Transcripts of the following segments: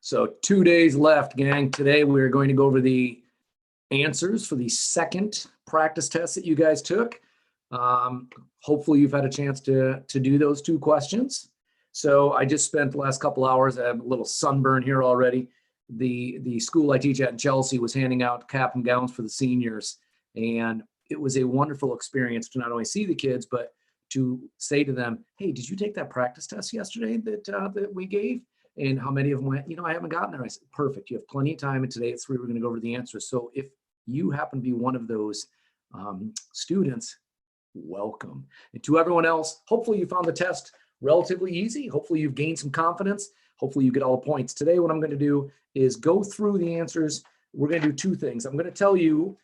So 2 days left, gang. Today we're going to go over the answers for the second practice test that you guys took. Hopefully you've had a chance to do those two questions. So I just spent the last couple hours, I have a little sunburn here already. The school I teach at in Chelsea was handing out cap and gowns for the seniors. And it was a wonderful experience to not only see the kids, but to say to them, hey, did you take that practice test yesterday that we gave? And how many of them went, I haven't gotten there. I said, perfect. You have plenty of time. And today at 3, we're going to go over the answers. So if you happen to be one of those students, welcome. And to everyone else, hopefully you found the test relatively easy. Hopefully you've gained some confidence. Hopefully you get all the points. Today, what I'm going to do is go through the answers. We're going to do two things. I'm going to tell you,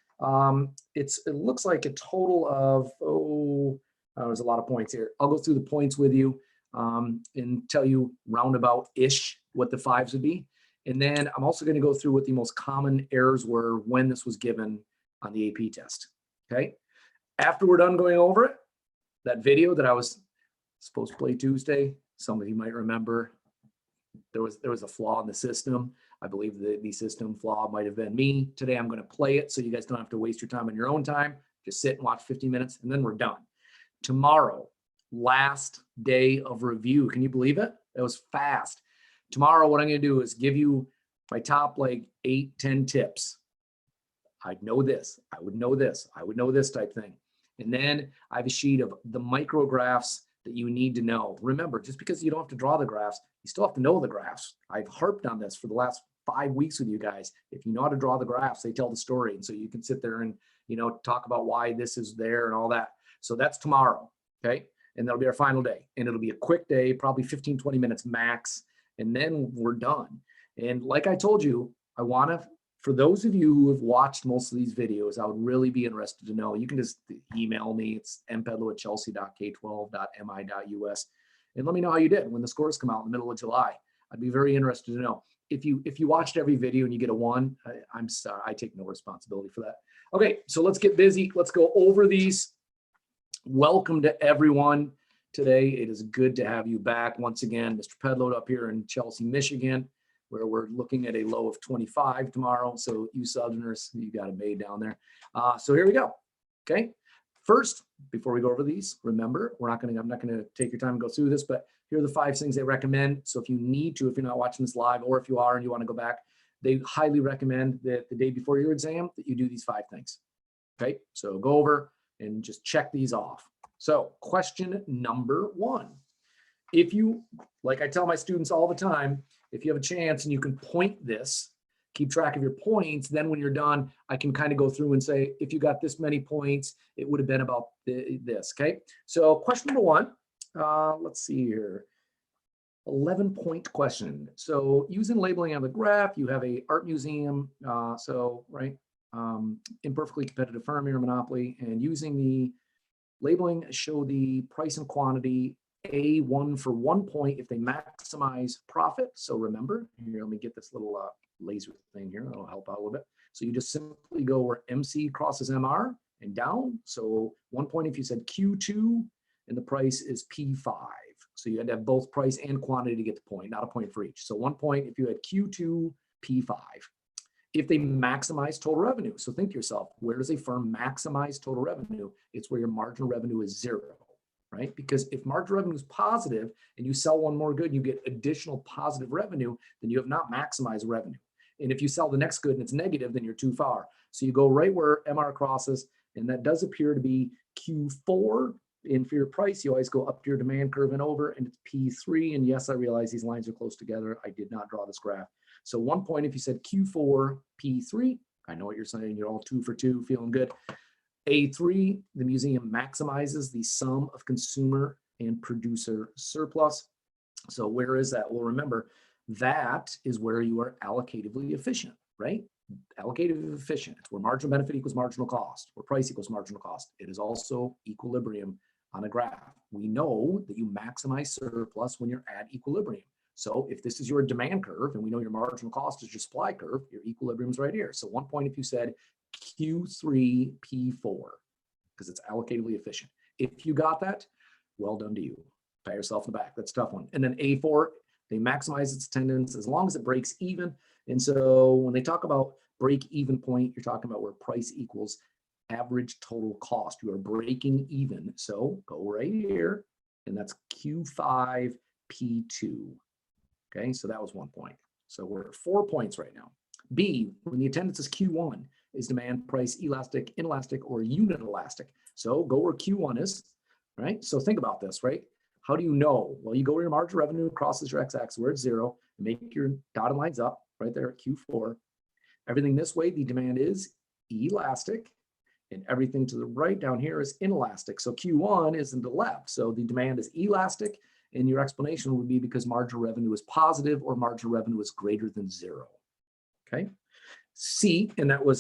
it looks like a total of, there's a lot of points here. I'll go through the points with you. And tell you roundabout-ish what the 5s would be. And then I'm also going to go through what the most common errors were when this was given on the AP test, okay? After we're done going over it, that video that I was supposed to play Tuesday, some of you might remember, there was a flaw in the system. I believe the system flaw might have been me. Today I'm going to play it so you guys don't have to waste your time on your own time. Just sit and watch 15 minutes and then we're done. Tomorrow, last day of review. Can you believe it? That was fast. Tomorrow, what I'm going to do is give you my top 8, 10 tips. I'd know this. I would know this. I would know this type thing. And then I have a sheet of the micrographs that you need to know. Remember, just because you don't have to draw the graphs, you still have to know the graphs. I've harped on this for the last 5 weeks with you guys. If you know how to draw the graphs, they tell the story. And so you can sit there and, talk about why this is there and all that. So that's tomorrow. Okay. And that'll be our final day. And it'll be a quick day, probably 15, 20 minutes max. And then we're done. And like I told you, I want to, for those of you who have watched most of these videos, I would really be interested to know. You can just email me. It's mpedlo@chelsea.k12.mi.us. And let me know how you did when the scores come out in the middle of July. I'd be very interested to know. If you watched every video and you get a 1, I'm sorry, I take no responsibility for that. Okay, so let's get busy. Let's go over these. Welcome to everyone today. It is good to have you back once again. Mr. Pedlo up here in Chelsea, Michigan, where we're looking at a low of 25 tomorrow. So you Southerners, you got it made down there. So here we go. Okay. First, before we go over these, remember, I'm not going to take your time and go through this, but here are the 5 things they recommend. So if you need to, if you're not watching this live, or if you are and you want to go back, they highly recommend that the day before your exam that you do these 5 things. Okay. So go over and just check these off. So question number 1, if you, like I tell my students all the time, if you have a chance and you can point this, keep track of your points, then when you're done, I can kind of go through and say, if you got this many points, it would have been about this, okay? So question number 1, let's see here, 11-point question. So using labeling on the graph, you have a art museum, right? Imperfectly competitive firm here, monopoly, and using the labeling, show the price and quantity A1 for 1 point if they maximize profit. So remember, here, let me get this little laser thing here. That'll help out a little bit. So you just simply go where MC crosses MR and down. So 1 point if you said Q2 and the price is P5. So you had to have both price and quantity to get the point, not a point for each. So 1 point if you had Q2, P5. If they maximize total revenue. So think to yourself, where does a firm maximize total revenue? It's where your marginal revenue is 0, right? Because if marginal revenue is positive and you sell one more good, you get additional positive revenue, then you have not maximized revenue. And if you sell the next good and it's negative, then you're too far. So you go right where MR crosses, and that does appear to be Q4 inferior price. You always go up your demand curve and over, and it's P3. And yes, I realize these lines are close together. I did not draw this graph. So 1 point if you said Q4, P3, I know what you're saying, you're all 2 for 2, feeling good. A3, the museum maximizes the sum of consumer and producer surplus. So where is that? Well, remember, that is where you are allocatively efficient, right? Allocative efficient, it's where marginal benefit equals marginal cost, where price equals marginal cost. It is also equilibrium on a graph. We know that you maximize surplus when you're at equilibrium. So if this is your demand curve, and we know your marginal cost is your supply curve, your equilibrium is right here. So 1 point if you said Q3 P4, because it's allocatively efficient. If you got that, well done to you. Pat yourself in the back. That's a tough one. And then A4, They maximize its attendance as long as it breaks even. And so when they talk about break even point, you're talking about where price equals average total cost. You are breaking even. So go right here, and that's Q5 P2. Okay, so that was 1 point. So we're at 4 points right now. B, when the attendance is Q1, is demand price elastic, inelastic, or unit elastic? So go where Q1 is, right? So think about this, right? How do you know? Well, you go where your margin of revenue crosses your x-axis where it's 0, and make your dotted lines up right there at Q4. Everything this way, the demand is elastic, and everything to the right down here is inelastic. So Q1 is in the left. So the demand is elastic, and your explanation would be because marginal revenue is positive or marginal revenue is greater than 0. Okay. C, and that was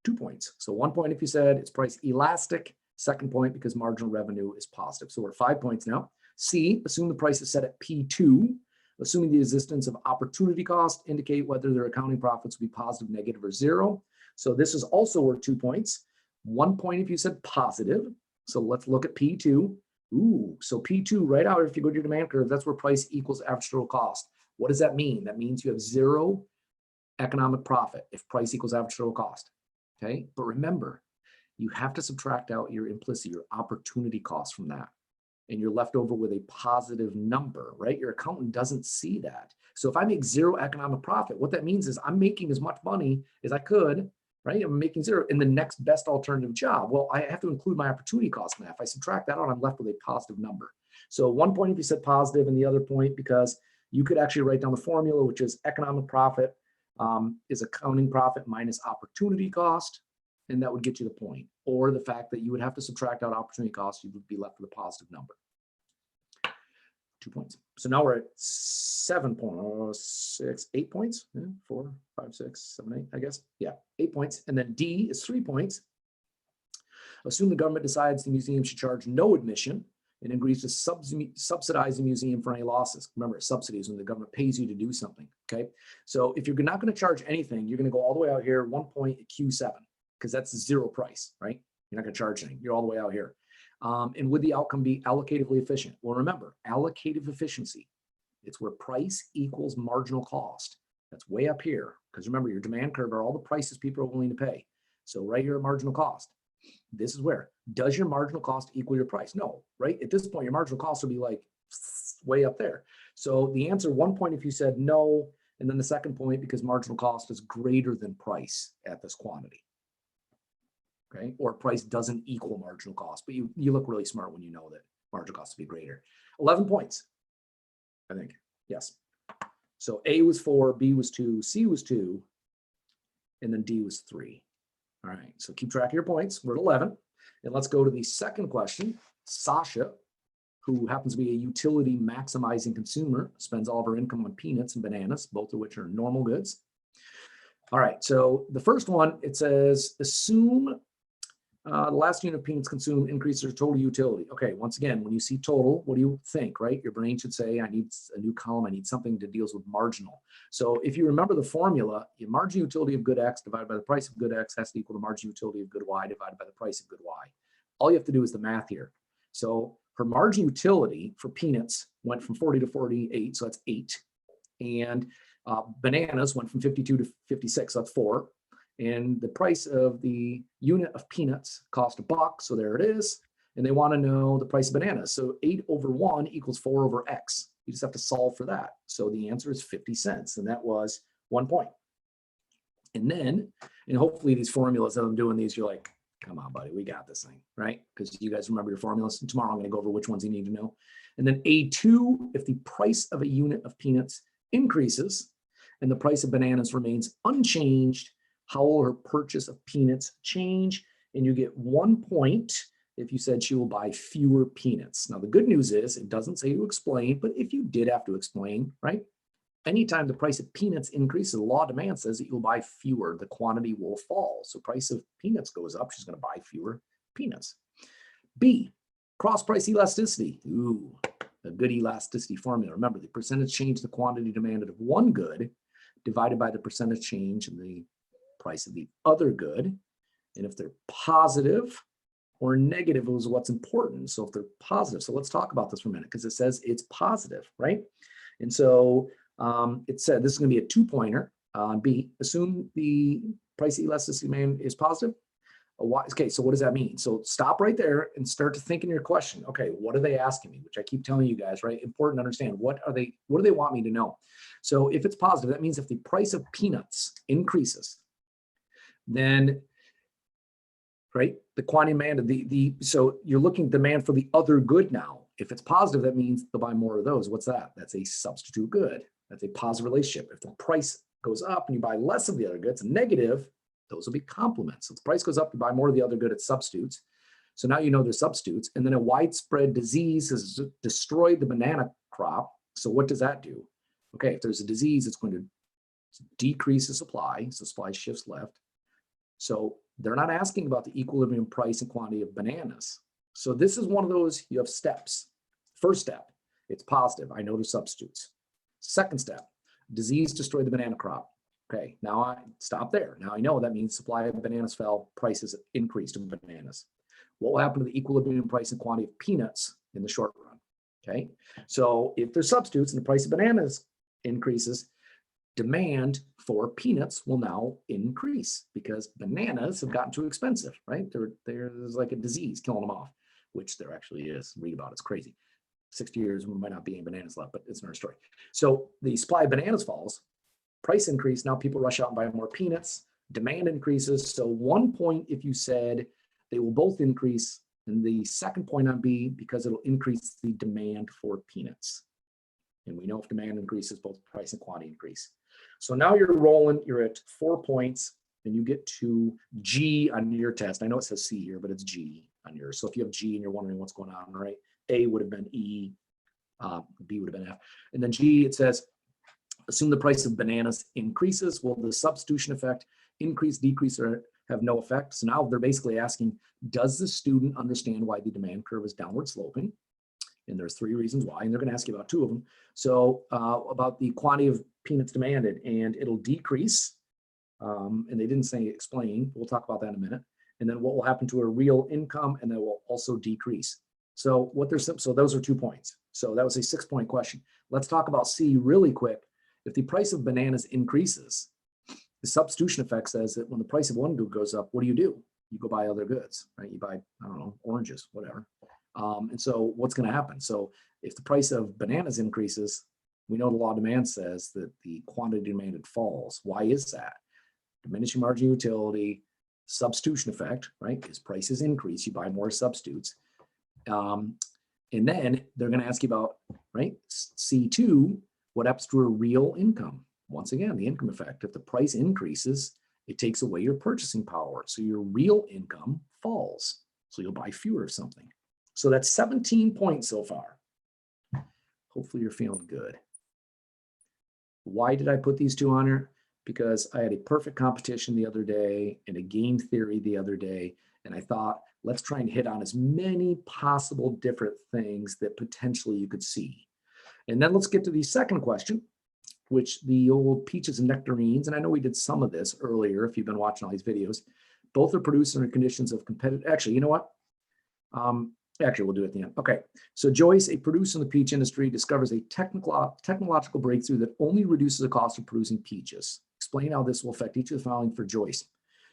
2 points. So 1 point if you said it's price elastic, 2nd point because marginal revenue is positive. So we're at 5 points now. C, assume the price is set at P2, assuming the existence of opportunity cost, indicate whether their accounting profits will be positive, negative, or 0. So this is also worth 2 points. 1 point if you said positive. So let's look at P2. Ooh, so P2 right out, if you go to your demand curve, that's where price equals average total cost. What does that mean? That means you have 0 economic profit if price equals average total cost. Okay, but remember, you have to subtract out your implicit, your opportunity cost from that. And you're left over with a positive number, right? Your accountant doesn't see that. So if I make 0 economic profit, what that means is I'm making as much money as I could, right? I'm making 0 in the next best alternative job. Well, I have to include my opportunity cost in that. If I subtract that out, I'm left with a positive number. So 1 point if you said positive, and the other point because you could actually write down the formula, which is economic profit is accounting profit minus opportunity cost, and that would get you the point. Or the fact that you would have to subtract out opportunity cost, you would be left with a positive number. 2 points. So now we're at 7 points, 8 points, 4, 5, 6, 7, 8, I guess. Yeah, 8 points. And then D is 3 points. Assume the government decides the museum should charge no admission and agrees to subsidize the museum for any losses. Remember, subsidies when the government pays you to do something, okay? So if you're not going to charge anything, you're going to go all the way out here, 1 point at Q7, because that's 0 price, right? You're not going to charge anything. You're all the way out here. And would the outcome be allocatively efficient? Well, remember, allocative efficiency, it's where price equals marginal cost. That's way up here, because remember, your demand curve are all the prices people are willing to pay. So right here at marginal cost, this is where, does your marginal cost equal your price? No, right? At this point, your marginal cost will be like way up there. So the answer, 1 point if you said no, and then the 2nd point because marginal cost is greater than price at this quantity. Okay, or price doesn't equal marginal cost, but you look really smart when you know that marginal cost will be greater. 11 points, I think, yes. So A was 4, B was 2, C was 2, and then D was 3. All right, so keep track of your points. We're at 11, and let's go to the 2nd question. Sasha, who happens to be a utility maximizing consumer, spends all of her income on peanuts and bananas, both of which are normal goods. All right, so the first one, it says, assume the last unit of peanuts consumed increases her total utility. Okay, once again, when you see total, what do you think, right? Your brain should say, I need a new column, I need something that deals with marginal. So if you remember the formula, your margin utility of good X divided by the price of good X has to equal the margin utility of good Y divided by the price of good Y. All you have to do is the math here. So her margin utility for peanuts went from 40 to 48, so that's 8. And bananas went from 52 to 56, so that's 4. And the price of the unit of peanuts cost $1, so there it is. And they want to know the price of bananas. So 8 over 1 equals 4 over X. You just have to solve for that. So the answer is 50 cents, and that was 1 point. And then, and hopefully these formulas that I'm doing these, you're like, come on, buddy, we got this thing, right? Because you guys remember your formulas. And tomorrow I'm going to go over which ones you need to know. And then A2, if the price of a unit of peanuts increases and the price of bananas remains unchanged, how will her purchase of peanuts change? And you get 1 point if you said she will buy fewer peanuts. Now, the good news is it doesn't say to explain, but if you did have to explain, right? Anytime the price of peanuts increases, the law of demand says that you'll buy fewer, the quantity will fall. So price of peanuts goes up, she's going to buy fewer peanuts. B, cross price elasticity. Ooh, a good elasticity formula. Remember, the percentage change the quantity demanded of one good divided by the percentage change in the price of the other good. And if they're positive or negative is what's important. So if they're positive, so let's talk about this for a minute because it says it's positive, right? And so it said this is going to be a 2-pointer on B. Assume the price elasticity demand is positive. Okay, so what does that mean? So stop right there and start to think in your question. Okay, what are they asking me? Which I keep telling you guys, right? Important to understand. What do they want me to know? So if it's positive, that means if the price of peanuts increases, then, right, the quantity demand, so you're looking at demand for the other good now. If it's positive, that means they'll buy more of those. What's that? That's a substitute good. That's a positive relationship. If the price goes up and you buy less of the other goods, negative, those will be complements. So the price goes up, you buy more of the other good, it's substitutes. So now you know they're substitutes. And then a widespread disease has destroyed the banana crop. So what does that do? Okay, if there's a disease, it's going to decrease the supply. So supply shifts left. So they're not asking about the equilibrium price and quantity of bananas. So this is one of those, you have steps. First step, it's positive. I know they're substitutes. Second step, disease destroyed the banana crop. Okay, now I stop there. Now I know that means supply of bananas fell, prices increased of bananas. What will happen to the equilibrium price and quantity of peanuts in the short run? Okay, so if there's substitutes and the price of bananas increases, demand for peanuts will now increase because bananas have gotten too expensive, right? There's like a disease killing them off, which there actually is. Read about it, it's crazy. 60 years, we might not be any bananas left, but it's another story. So the supply of bananas falls, price increase, now people rush out and buy more peanuts, demand increases. So 1 point, if you said they will both increase, and the second point on B, because it'll increase the demand for peanuts. And we know if demand increases, both price and quantity increase. So now you're rolling, you're at 4 points, and you get to G on your test. I know it says C here, but it's G on yours. So if you have G and you're wondering what's going on, right? A would have been E, B would have been F. And then G, it says, assume the price of bananas increases. Will the substitution effect increase, decrease, or have no effect? So now they're basically asking, does the student understand why the demand curve is downward sloping? And there's 3 reasons why, and they're going to ask you about 2 of them. So about the quantity of peanuts demanded, and it'll decrease. And they didn't say explain. We'll talk about that in a minute. And then what will happen to a real income, and that will also decrease. So so those are 2 points. So that was a 6-point question. Let's talk about C really quick. If the price of bananas increases, the substitution effect says that when the price of one good goes up, what do? You go buy other goods, right? You buy, I don't know, oranges, whatever. And so what's going to happen? So if the price of bananas increases, we know the law of demand says that the quantity demanded falls. Why is that? Diminishing marginal utility, substitution effect, right? As prices increase, you buy more substitutes. And then they're going to ask you about, right, C2, what happens to a real income? Once again, the income effect. If the price increases, it takes away your purchasing power. So your real income falls. So you'll buy fewer of something. So that's 17 points so far. Hopefully you're feeling good. Why did I put these 2 on here? Because I had a perfect competition the other day and a game theory the other day. And I thought, let's try and hit on as many possible different things that potentially you could see. And then let's get to the second question, which the old peaches and nectarines, and I know we did some of this earlier if you've been watching all these videos, both are produced under conditions of competitive, actually, you know what? Actually, we'll do it at the end. Okay, so Joyce, a producer in the peach industry, discovers a technological breakthrough that only reduces the cost of producing peaches. Explain how this will affect each of the following for Joyce.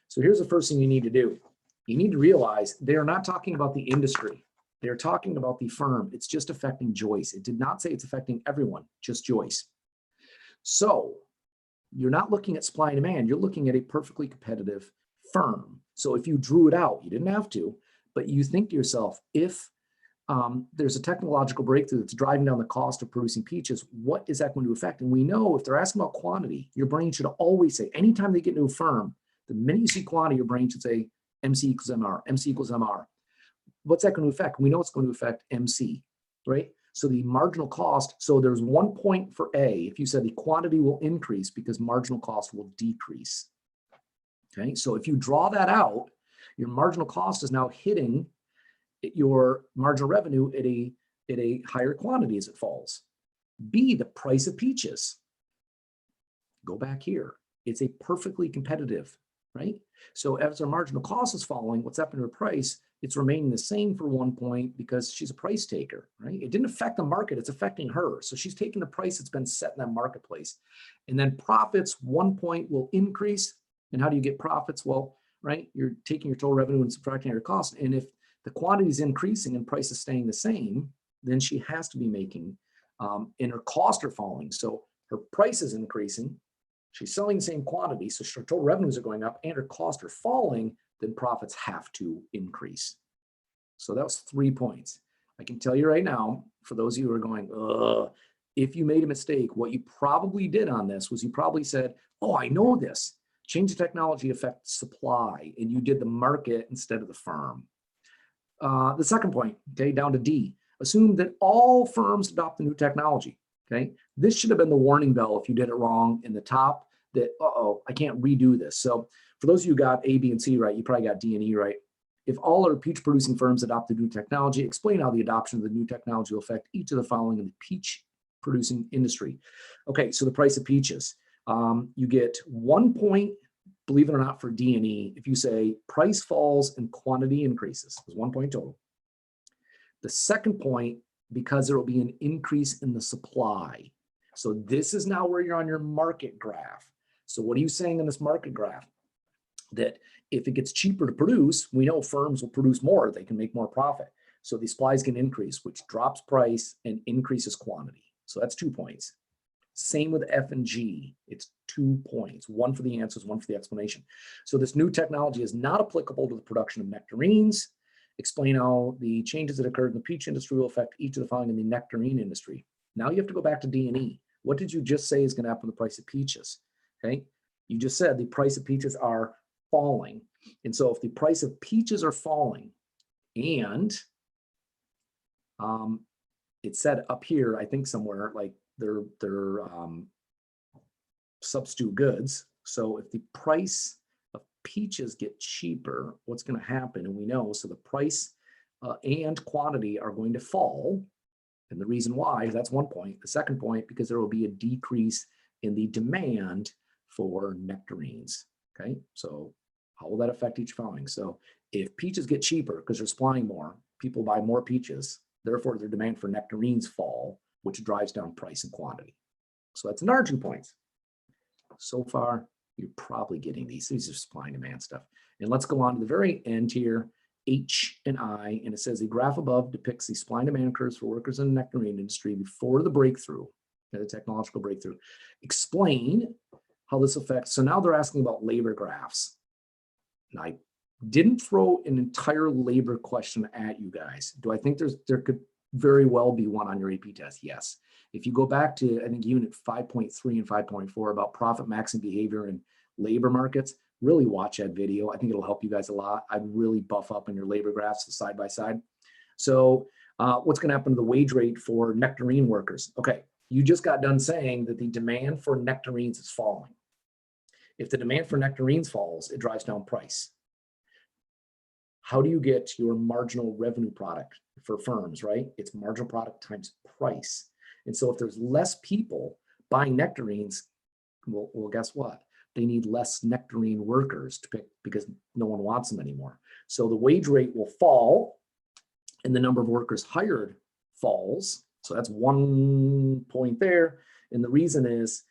So here's the first thing you need to do. You need to realize they are not talking about the industry. They're talking about the firm. It's just affecting Joyce. It did not say it's affecting everyone, just Joyce. So you're not looking at supply and demand. You're looking at a perfectly competitive firm. So if you drew it out, you didn't have to, but you think to yourself, if there's a technological breakthrough that's driving down the cost of producing peaches, what is that going to affect? And we know if they're asking about quantity, your brain should always say, anytime they get into a firm, the minute you see quantity, your brain should say MC equals MR, MC equals MR. What's that going to affect? We know it's going to affect MC, right? So the marginal cost, so there's 1 point for A. If you said the quantity will increase because marginal cost will decrease. Okay, so if you draw that out, your marginal cost is now hitting your marginal revenue at a higher quantity as it falls. B, the price of peaches. Go back here. It's a perfectly competitive, right? So as our marginal cost is falling, what's happening to our price? it's remaining the same for 1 point because she's a price taker, right? It didn't affect the market, it's affecting her. So she's taking the price that's been set in that marketplace. And then profits, 1 point will increase. And how do you get profits? Well, right, you're taking your total revenue and subtracting your cost. And if the quantity is increasing and price is staying the same, then she has to be making, and her costs are falling. So her price is increasing, she's selling the same quantity, so her total revenues are going up and her costs are falling, then profits have to increase. So that was 3 points. I can tell you right now, for those of you who are going, ugh, if you made a mistake, what you probably did on this was you probably said, oh, I know this. Change the technology affect supply, and you did the market instead of the firm. The second point, okay, down to D. Assume that all firms adopt the new technology, okay? This should have been the warning bell if you did it wrong in the top, that, uh-oh, I can't redo this. So for those of you who got A, B, and C right, you probably got D and E right. If all our peach producing firms adopt the new technology, explain how the adoption of the new technology will affect each of the following in the peach producing industry. Okay, so the price of peaches. You get 1 point, believe it or not, for D and E if you say price falls and quantity increases. There's 1 point total. The second point, because there will be an increase in the supply. So this is now where you're on your market graph. So what are you saying in this market graph? That if it gets cheaper to produce, we know firms will produce more, they can make more profit. So the supplies can increase, which drops price and increases quantity. So that's 2 points. Same with F and G, it's 2 points, one for the answers, one for the explanation. So this new technology is not applicable to the production of nectarines. Explain how the changes that occurred in the peach industry will affect each of the following in the nectarine industry. Now you have to go back to D and E. What did you just say is going to happen with the price of peaches? Okay, you just said the price of peaches are falling. And so if the price of peaches are falling and it said up here, I think somewhere, like they're substitute goods. So if the price of peaches get cheaper, what's going to happen? And we know, so the price and quantity are going to fall. And the reason why, that's 1 point. The second point, because there will be a decrease in the demand for nectarines. Okay, so how will that affect each following? So if peaches get cheaper because they're supplying more, people buy more peaches, therefore their demand for nectarines fall, which drives down price and quantity. So that's another 2 points. So far, you're probably getting these. These are supply and demand stuff. And let's go on to the very end here, H and I, and it says the graph above depicts the supply and demand curves for workers in the nectarine industry before the breakthrough, the technological breakthrough. Explain how this affects. So now they're asking about labor graphs. And I didn't throw an entire labor question at you guys. Do I think there could very well be one on your AP test? Yes. If you go back to, I think, unit 5.3 and 5.4 about profit maxing behavior in labor markets, really watch that video. I think it'll help you guys a lot. I'd really buff up on your labor graphs side by side. So what's going to happen to the wage rate for nectarine workers? Okay, you just got done saying that the demand for nectarines is falling. If the demand for nectarines falls, it drives down price. How do you get your marginal revenue product for firms, right? It's marginal product times price. And so if there's less people buying nectarines, well, guess what? They need less nectarine workers to pick because no one wants them anymore. So the wage rate will fall and the number of workers hired falls. So that's 1 point there. And the reason is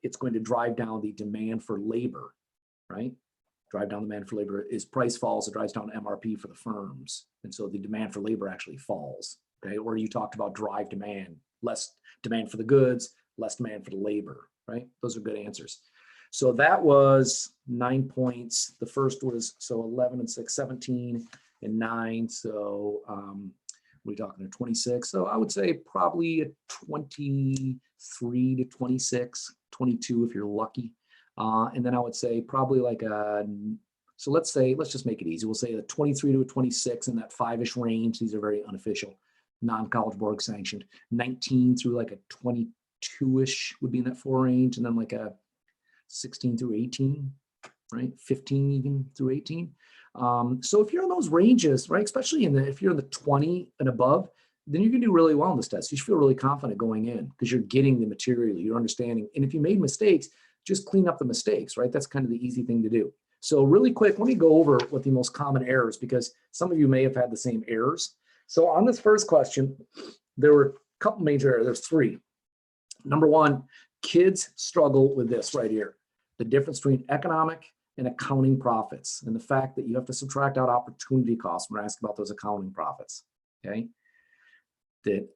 it's going to drive down the demand for labor, right? Drive down the demand for labor is price falls, it drives down MRP for the firms. And so the demand for labor actually falls, okay? Or you talked about drive demand, less demand for the goods, less demand for the labor, right? Those are good answers. So that was 9 points. The first was, so 11 and 6, 17 and 9. So we're talking to 26. So I would say probably a 23 to 26, 22 if you're lucky. And then I would say probably like a, so let's just make it easy. We'll say a 23 to a 26 in that 5-ish range. These are very unofficial, non-college board sanctioned. 19 through like a 22-ish would be in that 4 range. And then like a 16 through 18, right? 15 even through 18. So if you're in those ranges, right, especially if you're in the 20 and above, then you can do really well in this test. You should feel really confident going in because you're getting the material, you're understanding. And if you made mistakes, just clean up the mistakes, right? That's kind of the easy thing to do. So really quick, let me go over what the most common errors, because some of you may have had the same errors. So on this first question, there were a couple major errors. There's three. Number one, kids struggle with this right here, the difference between economic and accounting profits, and the fact that you have to subtract out opportunity costs when I ask about those accounting profits. Okay, that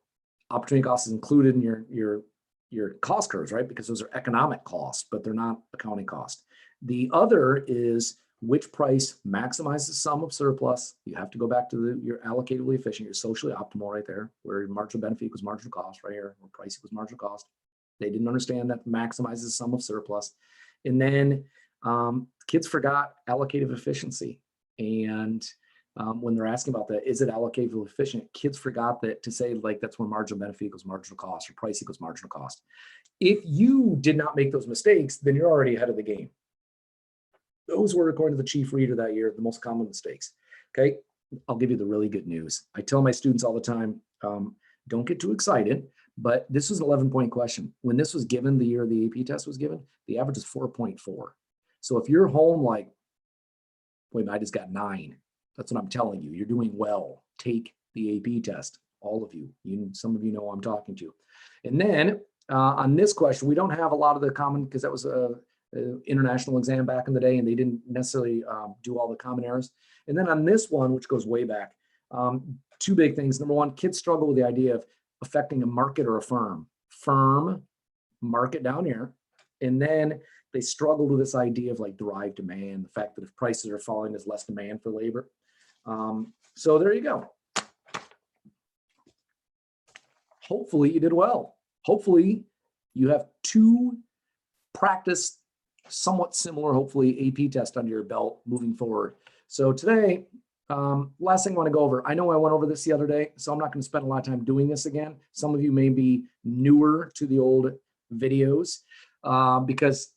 opportunity cost is included in your cost curves, right? Because those are economic costs, but they're not accounting costs. The other is which price maximizes the sum of surplus. You have to go back to your allocatively efficient, your socially optimal right there, where marginal benefit equals marginal cost right here, where price equals marginal cost. They didn't understand that maximizes the sum of surplus. And then kids forgot allocative efficiency. And when they're asking about that, is it allocatively efficient? Kids forgot that to say like that's where marginal benefit equals marginal cost or price equals marginal cost. If you did not make those mistakes, then you're already ahead of the game. Those were, according to the chief reader that year, the most common mistakes. Okay, I'll give you the really good news. I tell my students all the time, don't get too excited, but this was an 11-point question. When this was given, the year the AP test was given, the average is 4.4. So if you're home like, wait, I just got 9. That's what I'm telling you. You're doing well. Take the AP test, all of you. Some of you know who I'm talking to. And then on this question, we don't have a lot of the common, because that was a international exam back in the day, and they didn't necessarily do all the common errors. And then on this one, which goes way back, two big things. Number one, kids struggle with the idea of affecting a market or a firm. Firm, market down here. And then they struggle with this idea of like derived demand, the fact that if prices are falling, there's less demand for labor. So there you go. Hopefully you did well. Hopefully you have 2 practice somewhat similar, hopefully, AP test under your belt moving forward. So today, last thing I want to go over, I know I went over this the other day, so I'm not going to spend a lot of time doing this again. Some of you may be newer to the old videos, because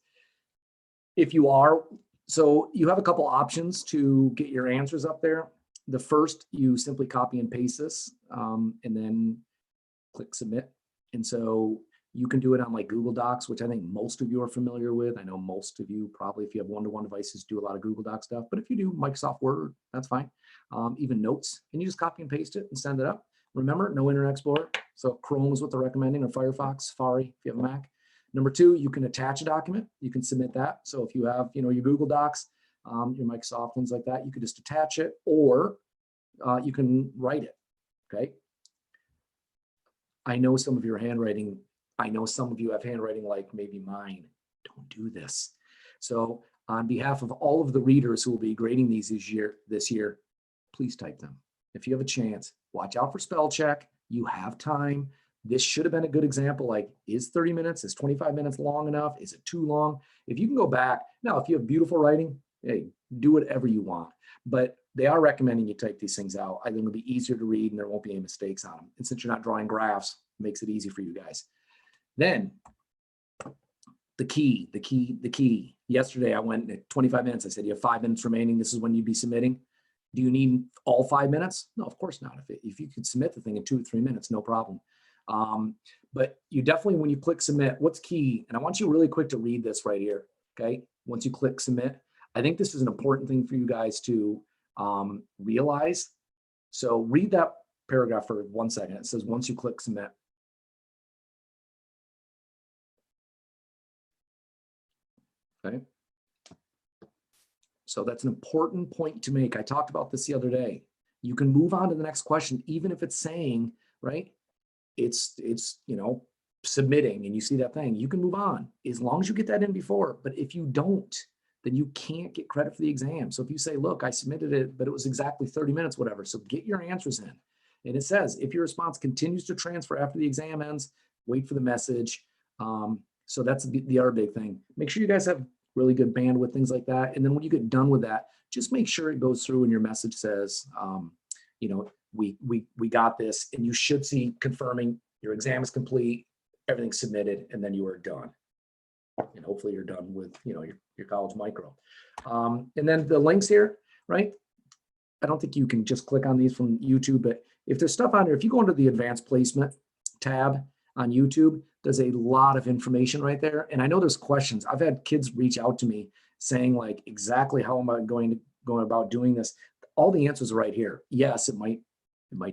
if you are, so you have a couple options to get your answers up there. The first, you simply copy and paste this, and then click submit. And so you can do it on like Google Docs, which I think most of you are familiar with. I know most of you probably, if you have one-to-one devices, do a lot of Google Doc stuff. But if you do Microsoft Word, that's fine. Even notes, and you just copy and paste it and send it up. Remember, no Internet Explorer. So Chrome is what they're recommending, or Firefox, Safari, if you have a Mac. Number 2, you can attach a document. You can submit that. So if you have, your Google Docs, your Microsoft, things like that, you could just attach it, or you can write it, okay? I know some of your handwriting, I know some of you have handwriting like maybe mine. Don't do this. So on behalf of all of the readers who will be grading these this year, please type them. If you have a chance, watch out for spell check. You have time. This should have been a good example. Like, is 30 minutes, is 25 minutes long enough? Is it too long? If you can go back, now, if you have beautiful writing, hey, do whatever you want. But they are recommending you type these things out. I think it'll be easier to read and there won't be any mistakes on them. And since you're not drawing graphs, it makes it easy for you guys. Then the key. Yesterday I went at 25 minutes. I said, you have 5 minutes remaining. This is when you'd be submitting. Do you need all 5 minutes? No, of course not. If you could submit the thing in 2 to 3 minutes, no problem. But you definitely, when you click submit, what's key, and I want you really quick to read this right here, okay? Once you click submit, I think this is an important thing for you guys to realize. So read that paragraph for 1 second. It says, once you click submit. Okay. So that's an important point to make. I talked about this the other day. You can move on to the next question, even if it's saying, right, it's submitting and you see that thing, you can move on as long as you get that in before. But if you don't, then you can't get credit for the exam. So if you say, look, I submitted it, but it was exactly 30 minutes, whatever. So get your answers in. And it says, if your response continues to transfer after the exam ends, wait for the message. So that's the other big thing. Make sure you guys have really good bandwidth, things like that. And then when you get done with that, just make sure it goes through and your message says, we got this, and you should see confirming your exam is complete, everything's submitted, and then you are done. And hopefully you're done with your college micro. And then the links here, right? I don't think you can just click on these from YouTube, but if there's stuff on here, if you go into the advanced placement tab on YouTube, there's a lot of information right there. And I know there's questions. I've had kids reach out to me saying like exactly how am I going about doing this, all the answers are right here. Yes, it might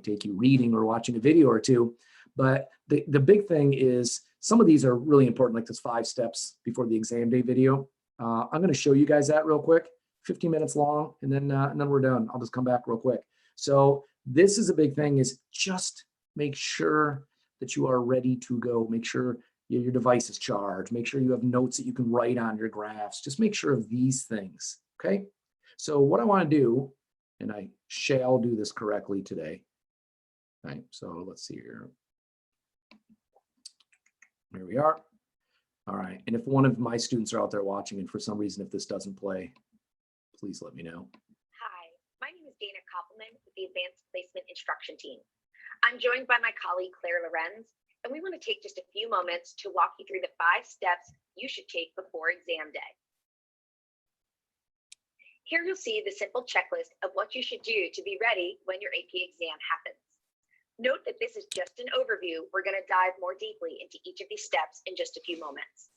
take you reading or watching a video or two, but the big thing is some of these are really important, like this 5 steps before the exam day video. I'm going to show you guys that real quick, 15 minutes long, and then we're done. I'll just come back real quick. So this is a big thing, is just make sure that you are ready to go. Make sure your device is charged. Make sure you have notes that you can write on your graphs. Just make sure of these things, okay? So what I want to do, and I shall do this correctly today. Right, so let's see here. Here we are. All right, and if one of my students are out there watching and for some reason if this doesn't play, please let me know. Hi, my name is Dana Koppelman with the Advanced Placement Instruction Team. I'm joined by my colleague Claire Lorenz, and we want to take just a few moments to walk you through the 5 steps you should take before exam day. Here you'll see the simple checklist of what you should do to be ready when your AP exam happens. Note that this is just an overview. We're going to dive more deeply into each of these steps in just a few moments.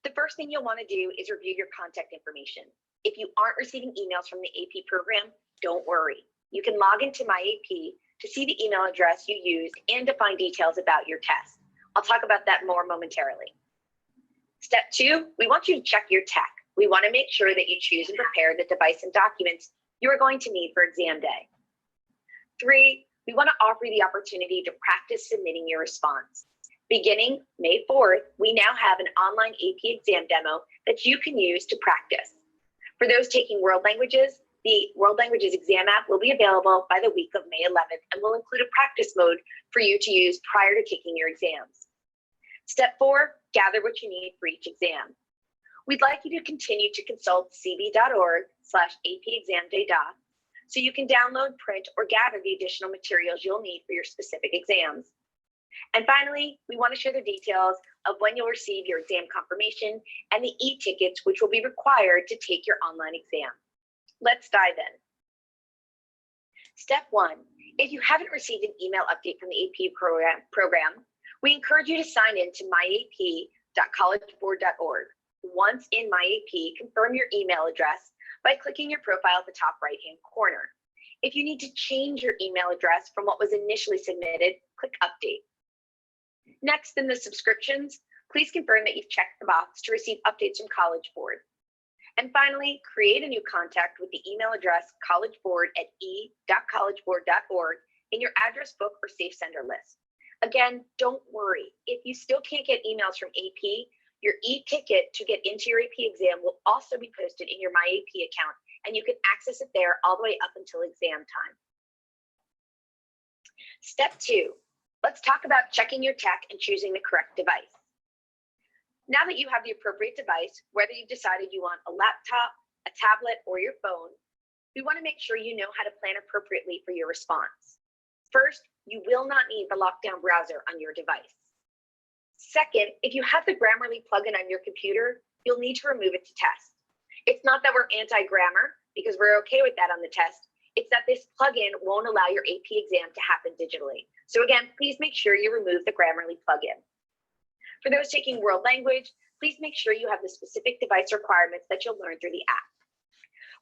The first thing you'll want to do is review your contact information. If you aren't receiving emails from the AP program, don't worry. You can log into My AP to see the email address you used and to find details about your test. I'll talk about that more momentarily. Step 2, we want you to check your tech. We want to make sure that you choose and prepare the device and documents you are going to need for exam day. 3, we want to offer you the opportunity to practice submitting your response. Beginning May 4th, we now have an online AP exam demo that you can use to practice. For those taking world languages, the World Languages exam app will be available by the week of May 11th and will include a practice mode for you to use prior to taking your exams. Step 4, gather what you need for each exam. We'd like you to continue to consult cb.org/apexamday.doc so you can download, print, or gather the additional materials you'll need for your specific exams. And finally, we want to share the details of when you'll receive your exam confirmation and the e-tickets which will be required to take your online exam. Let's dive in. Step 1, if you haven't received an email update from the AP program, we encourage you to sign in to myap.collegeboard.org. Once in MyAP, confirm your email address by clicking your profile at the top right-hand corner. If you need to change your email address from what was initially submitted, click Update. Next, in the subscriptions, please confirm that you've checked the box to receive updates from College Board. And finally, create a new contact with the email address collegeboard@e.collegeboard.org in your address book or safe sender list. Again, don't worry. If you still can't get emails from AP, your e-ticket to get into your AP exam will also be posted in your MyAP account, and you can access it there all the way up until exam time. Step 2, let's talk about checking your tech and choosing the correct device. Now that you have the appropriate device, whether you've decided you want a laptop, a tablet, or your phone, we want to make sure you know how to plan appropriately for your response. First, you will not need the lockdown browser on your device. Second, if you have the Grammarly plugin on your computer, you'll need to remove it to test. It's not that we're anti-grammar, because we're okay with that on the test. It's that this plugin won't allow your AP exam to happen digitally. So again, please make sure you remove the Grammarly plugin. For those taking world language, please make sure you have the specific device requirements that you'll learn through the app.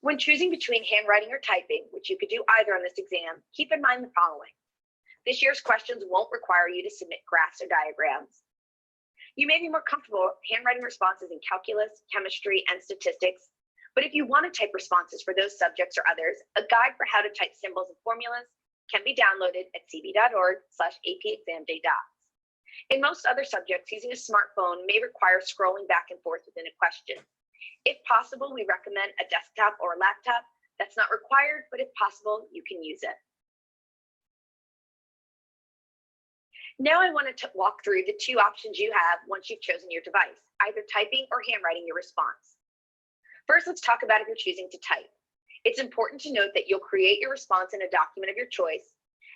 When choosing between handwriting or typing, which you could do either on this exam, keep in mind the following. This year's questions won't require you to submit graphs or diagrams. You may be more comfortable handwriting responses in calculus, chemistry, and statistics, but if you want to type responses for those subjects or others, a guide for how to type symbols and formulas can be downloaded at cb.org/apexamday.docs. In most other subjects, using a smartphone may require scrolling back and forth within a question. If possible, we recommend a desktop or a laptop. That's not required, but if possible, you can use it. Now I want to walk through the 2 options you have once you've chosen your device, either typing or handwriting your response. First, let's talk about if you're choosing to type. It's important to note that you'll create your response in a document of your choice,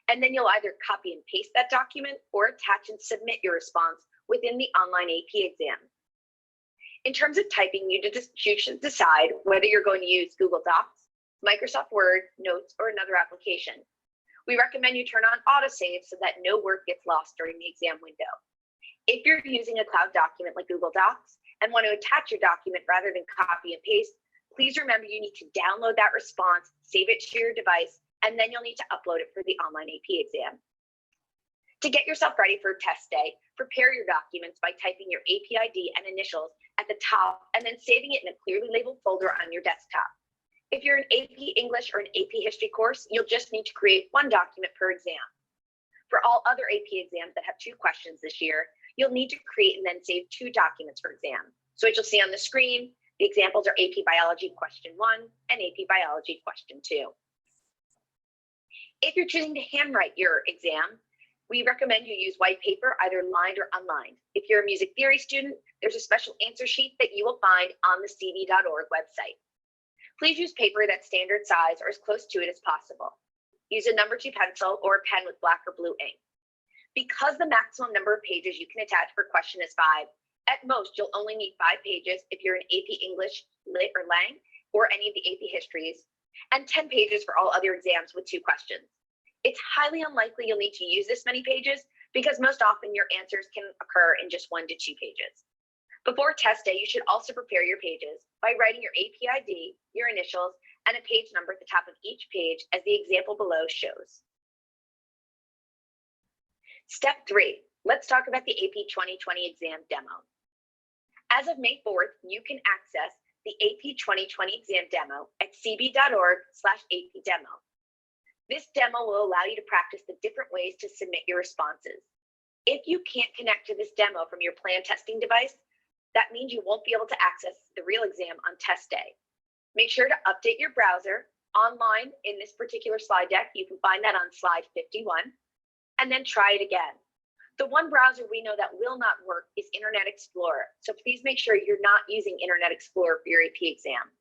and then you'll either copy and paste that document or attach and submit your response within the online AP exam. In terms of typing, you should decide whether you're going to use Google Docs, Microsoft Word, Notes, or another application. We recommend you turn on autosave so that no work gets lost during the exam window. If you're using a cloud document like Google Docs, and want to attach your document rather than copy and paste, please remember you need to download that response, save it to your device, and then you'll need to upload it for the online AP exam. To get yourself ready for test day, prepare your documents by typing your AP ID and initials at the top and then saving it in a clearly labeled folder on your desktop. If you're an AP English or an AP History course, you'll just need to create one document per exam. For all other AP exams that have 2 questions this year, you'll need to create and then save 2 documents per exam. So as you'll see on the screen, the examples are AP Biology question 1 and AP Biology question 2. If you're choosing to handwrite your exam, we recommend you use white paper, either lined or unlined. If you're a music theory student, there's a special answer sheet that you will find on the cb.org website. Please use paper that's standard size or as close to it as possible. Use a number 2 pencil or a pen with black or blue ink. Because the maximum number of pages you can attach per question is 5, at most you'll only need 5 pages if you're in AP English, Lit, or Lang, or any of the AP Histories, and 10 pages for all other exams with 2 questions. It's highly unlikely you'll need to use this many pages because most often your answers can occur in just 1 to 2 pages. Before test day, you should also prepare your pages by writing your AP ID, your initials, and a page number at the top of each page as the example below shows. Step 3, let's talk about the AP 2020 exam demo. As of May 4th, you can access the AP 2020 exam demo at cb.org/AP-demo. This demo will allow you to practice the different ways to submit your responses. If you can't connect to this demo from your planned testing device, that means you won't be able to access the real exam on test day. Make sure to update your browser online in this particular slide deck. You can find that on slide 51, and then try it again. The one browser we know that will not work is Internet Explorer, so please make sure you're not using Internet Explorer for your AP exam.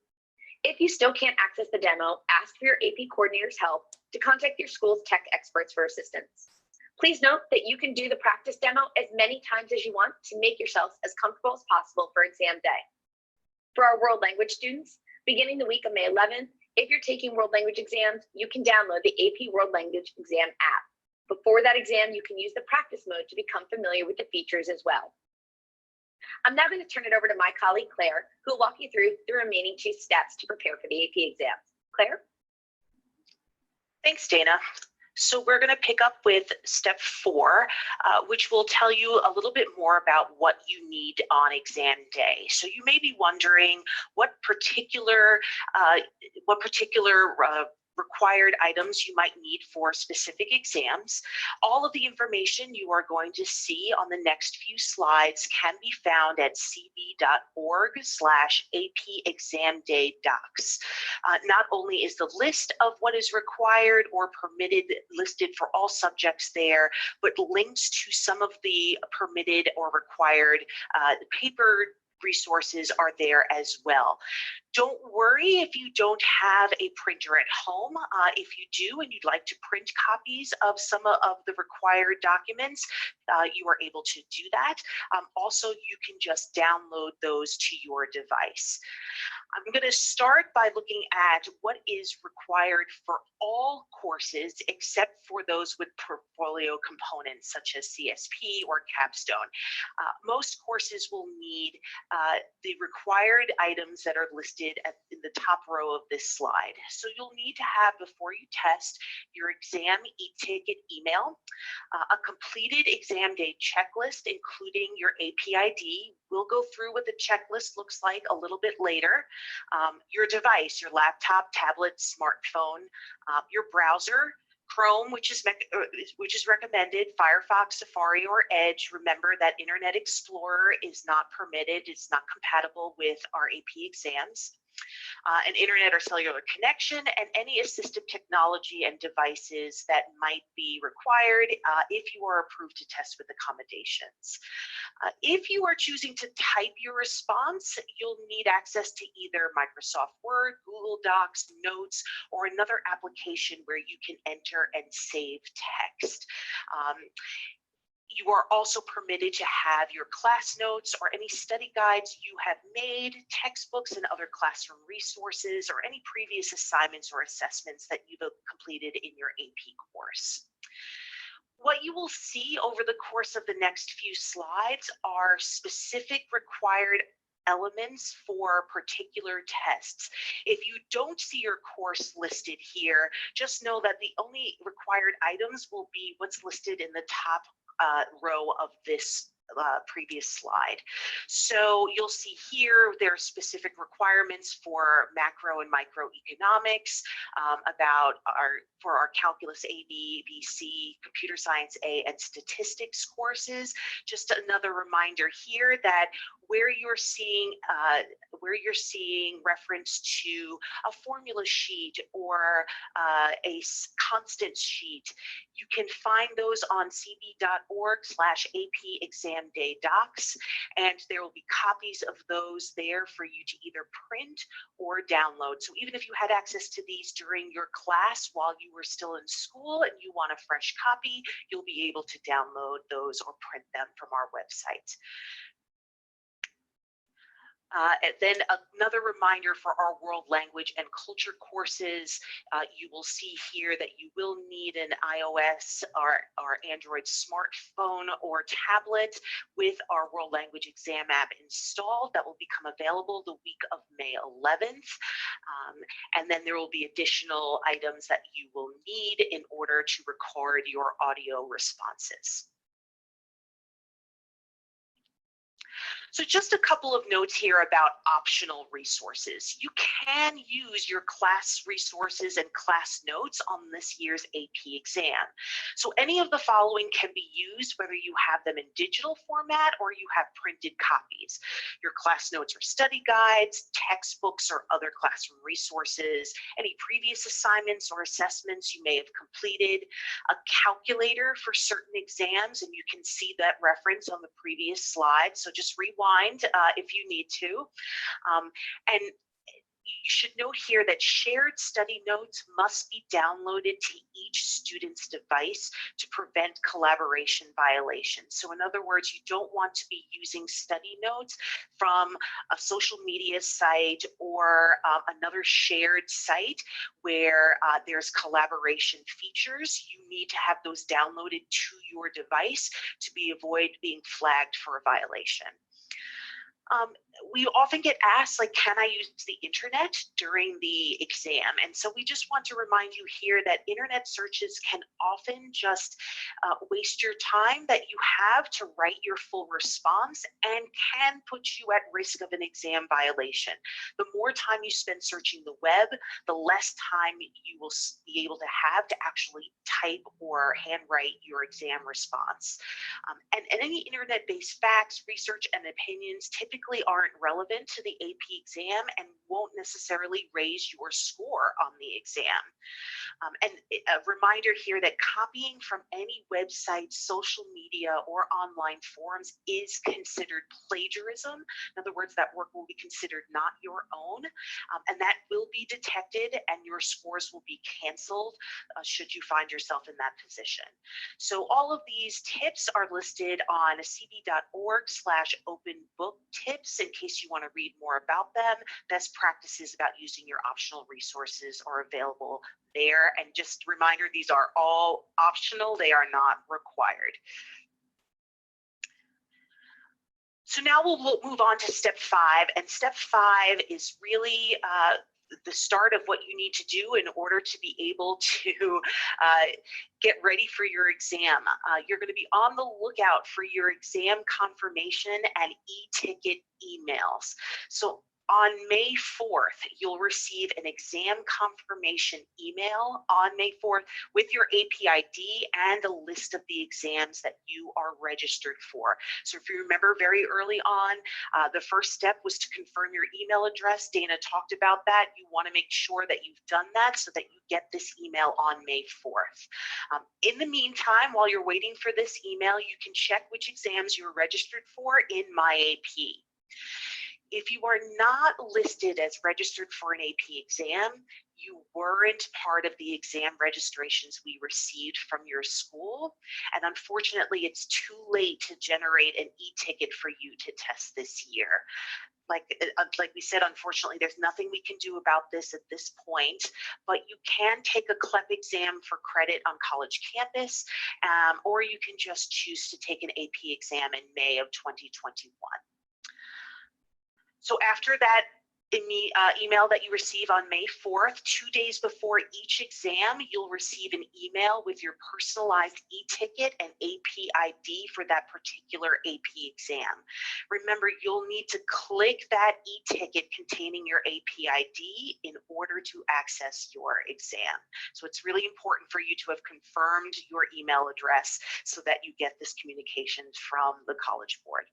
If you still can't access the demo, ask for your AP coordinator's help to contact your school's tech experts for assistance. Please note that you can do the practice demo as many times as you want to make yourselves as comfortable as possible for exam day. For our world language students, beginning the week of May 11th, if you're taking world language exams, you can download the AP World Language Exam app. Before that exam, you can use the practice mode to become familiar with the features as well. I'm now going to turn it over to my colleague, Claire, who will walk you through the remaining 2 steps to prepare for the AP exams. Claire? Thanks, Dana. So we're going to pick up with step 4, which will tell you a little bit more about what you need on exam day. So you may be wondering what particular required items you might need for specific exams. All of the information you are going to see on the next few slides can be found at cb.org/AP-exam-day-docs. Not only is the list of what is required or permitted listed for all subjects there, but links to some of the permitted or required paper resources are there as well. Don't worry if you don't have a printer at home. If you do and you'd like to print copies of some of the required documents, you are able to do that. Also, you can just download those to your device. I'm going to start by looking at what is required for all courses except for those with portfolio components such as CSP or capstone. Most courses will need the required items that are listed in the top row of this slide. So you'll need to have, before you test, your exam e-ticket email, a completed exam day checklist, including your AP ID. We'll go through what the checklist looks like a little bit later. Your device, your laptop, tablet, smartphone, your browser, Chrome, which is recommended, Firefox, Safari, or Edge. Remember that Internet Explorer is not permitted. It's not compatible with our AP exams. An internet or cellular connection, and any assistive technology and devices that might be required if you are approved to test with accommodations. If you are choosing to type your response, you'll need access to either Microsoft Word, Google Docs, Notes, or another application where you can enter and save text. You are also permitted to have your class notes or any study guides you have made, textbooks and other classroom resources, or any previous assignments or assessments that you've completed in your AP course. What you will see over the course of the next few slides are specific required elements for particular tests. If you don't see your course listed here, just know that the only required items will be what's listed in the top row of this previous slide. So you'll see here there are specific requirements for macro and microeconomics, for our calculus A, B, C, computer science A, and statistics courses. Just another reminder here that where you're seeing reference to a formula sheet or a constant sheet, you can find those on cb.org/AP exam day docs, and there will be copies of those there for you to either print or download. So even if you had access to these during your class while you were still in school and you want a fresh copy, you'll be able to download those or print them from our website. And then another reminder for our world language and culture courses, you will see here that you will need an iOS or Android smartphone or tablet with our world language exam app installed. That will become available the week of May 11th. And then there will be additional items that you will need in order to record your audio responses. So just a couple of notes here about optional resources. You can use your class resources and class notes on this year's AP exam. So any of the following can be used, whether you have them in digital format or you have printed copies. Your class notes or study guides, textbooks or other classroom resources, any previous assignments or assessments you may have completed, a calculator for certain exams, and you can see that reference on the previous slide. So just rewind if you need to. And you should note here that shared study notes must be downloaded to each student's device to prevent collaboration violations. So in other words, you don't want to be using study notes from a social media site or another shared site where there's collaboration features. You need to have those downloaded to your device to avoid being flagged for a violation. We often get asked, like, can I use the internet during the exam? And so we just want to remind you here that internet searches can often just waste your time that you have to write your full response and can put you at risk of an exam violation. The more time you spend searching the web, the less time you will be able to have to actually type or handwrite your exam response. And any internet-based facts, research, and opinions typically aren't relevant to the AP exam and won't necessarily raise your score on the exam. And a reminder here that copying from any website, social media, or online forums is considered plagiarism. In other words, that work will be considered not your own, and that will be detected and your scores will be canceled should you find yourself in that position. So all of these tips are listed on cb.org/openbooktips in case you want to read more about them. Best practices about using your optional resources are available there. And just a reminder, these are all optional. They are not required. So now we'll move on to step 5. And step 5 is really the start of what you need to do in order to be able to get ready for your exam. You're going to be on the lookout for your exam confirmation and e-ticket emails. So on May 4th, you'll receive an exam confirmation email on May 4th with your AP ID and a list of the exams that you are registered for. So if you remember very early on, the first step was to confirm your email address. Dana talked about that. You want to make sure that you've done that so that you get this email on May 4th. In the meantime, while you're waiting for this email, you can check which exams you're registered for in My AP. If you are not listed as registered for an AP exam, you weren't part of the exam registrations we received from your school. And unfortunately, it's too late to generate an e-ticket for you to test this year. Like we said, unfortunately, there's nothing we can do about this at this point, but you can take a CLEP exam for credit on college campus, or you can just choose to take an AP exam in May of 2021. So after that email that you receive on May 4th, 2 days before each exam, you'll receive an email with your personalized e-ticket and AP ID for that particular AP exam. Remember, you'll need to click that e-ticket containing your AP ID in order to access your exam. So it's really important for you to have confirmed your email address so that you get this communication from the College Board.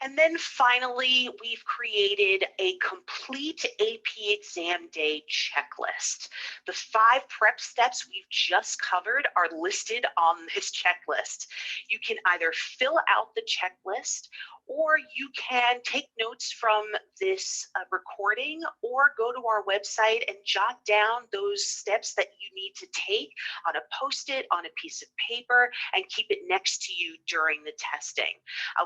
And then finally, we've created a complete AP exam day checklist. The 5 prep steps we've just covered are listed on this checklist. You can either fill out the checklist, or you can take notes from this recording, or go to our website and jot down those steps that you need to take on a Post-it, on a piece of paper, and keep it next to you during the testing.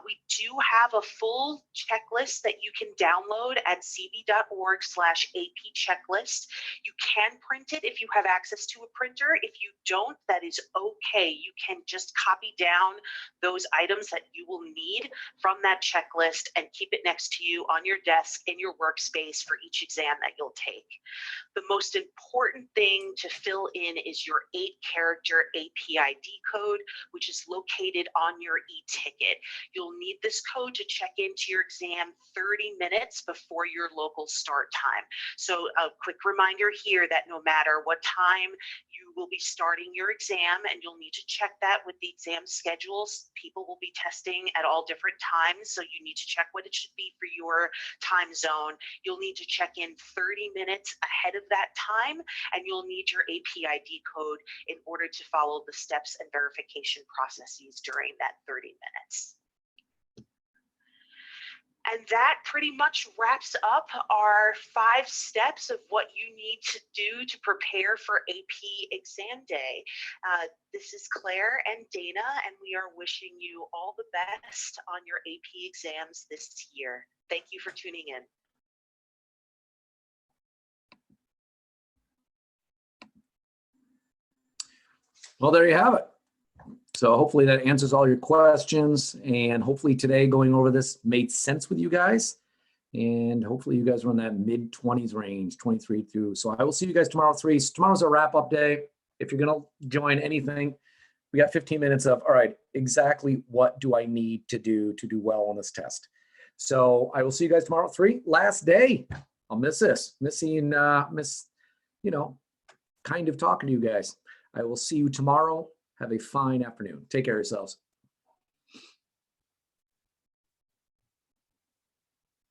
We do have a full checklist that you can download at cb.org/AP checklist. You can print it if you have access to a printer. If you don't, that is okay. You can just copy down those items that you will need from that checklist and keep it next to you on your desk in your workspace for each exam that you'll take. The most important thing to fill in is your 8-character AP ID code, which is located on your e-ticket. You'll need this code to check into your exam 30 minutes before your local start time. So a quick reminder here that no matter what time you will be starting your exam, and you'll need to check that with the exam schedules, people will be testing at all different times, so you need to check what it should be for your time zone. You'll need to check in 30 minutes ahead of that time, and you'll need your AP ID code in order to follow the steps and verification processes during that 30 minutes. And that pretty much wraps up our 5 steps of what you need to do to prepare for AP exam day. This is Claire and Dana, and we are wishing you all the best on your AP exams this year. Thank you for tuning in. Well, there you have it. So hopefully that answers all your questions, and hopefully today going over this made sense with you guys, and hopefully you guys are in that mid-20s range, 23 through. So I will see you guys tomorrow at 3. So tomorrow's a wrap-up day. If you're going to join anything, we got 15 minutes of, all right, exactly what do I need to do well on this test? So I will see you guys tomorrow at 3. Last day. I'll miss this. Kind of talking to you guys. I will see you tomorrow. Have a fine afternoon. Take care of yourselves.